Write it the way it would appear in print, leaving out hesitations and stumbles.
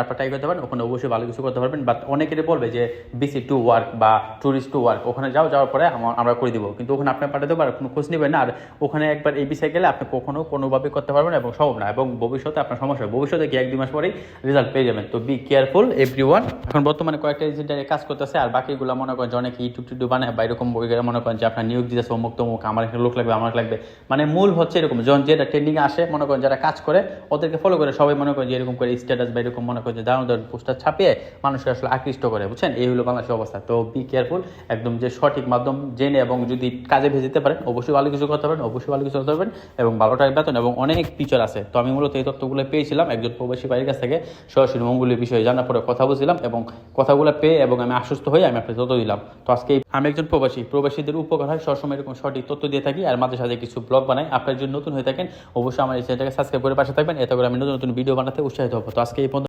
তারপর ট্রাই করতে পারেন, ওখানে অবশ্যই ভালো কিছু করতে পারবেন। বাট অনেকেরই বলবে যে বিসি টু ওয়ার্ক বা ট্যুরিস্ট টু ওয়ার্ক, ওখানে যাওয়ার পরে আমরা করে দিব, কিন্তু ওখানে আপনি পাঠাতে পারেন, কোনো খোঁজ নেবেন না। আর ওখানে একবার এই বিষয়ে গেলে আপনি কোনোভাবে করতে পারবেন এবং সম্ভব না, এবং ভবিষ্যতে আপনার সমস্যা, ভবিষ্যতে কি 1-2 মাস পরেই রেজাল্ট পেয়ে যাবেন। তো বি কেয়ারফুল এভরিওয়ান। এখন বর্তমানে কয়েকটা এজেন্টারে কাজ করতেছে, আর বাকিগুলো মনে করেন যে অনেক ইউটিউব বানায় বা এরকম মনে করেন যে আপনার নিয়োগ দিতেছে অমুক তমুক, আমার এখানে লোক লাগবে, আমার লাগবে। মানে মূল হচ্ছে এরকম, যখন যেটা ট্রেন্ডিং আসে মনে করেন যারা কাজ করে ওদেরকে ফলো করে সবাই মনে করেন যে এরকম করে স্ট্যাটাস বা এরকম মনে করেন যে দারুণ পোস্টার ছাপিয়ে মানুষকে আসলে আকৃষ্ট করে, বুঝছেন? এই হলো বাংলাদেশের অবস্থা। তো বি কেয়ারফুল, একদম যে সঠিক মাধ্যম জেনে এবং যদি কাজে ভেজে দিতে পারেন অবশ্যই ভালো কিছু করতে পারেন, অবশ্যই ভালো কিছু করতে পারবেন এবং ভালো টাকা বেতন এবং অনেক ফিচার আছে। তো আমি মূলত এই তথ্যগুলো পেয়েছিলাম একজন প্রবাসী ভাইয়ের কাছ থেকে, সরাসরি মঙ্গলের বিষয়ে জানার পরে কথা বলছিলাম এবং কথাগুলো পেয়ে এবং আমি আশ্বস্ত হয়ে আমি আপনাকে তথ্য দিলাম। তো আজকে আমি একজন প্রবাসীদের উপকার হয় সবসময় এরকম সঠিক তথ্য দিয়ে থাকি, আর মাঝে সাথে কিছু ব্লগ বানাই। আপনার যদি নতুন হয়ে থাকেন অবশ্যই আমার এই চ্যানেলটাকে সাবস্ক্রাইব করে পাশে থাকবেন, এতে করে আমি নতুন নতুন ভিডিও বানাতে উৎসাহিত হবো। তো আজকে এই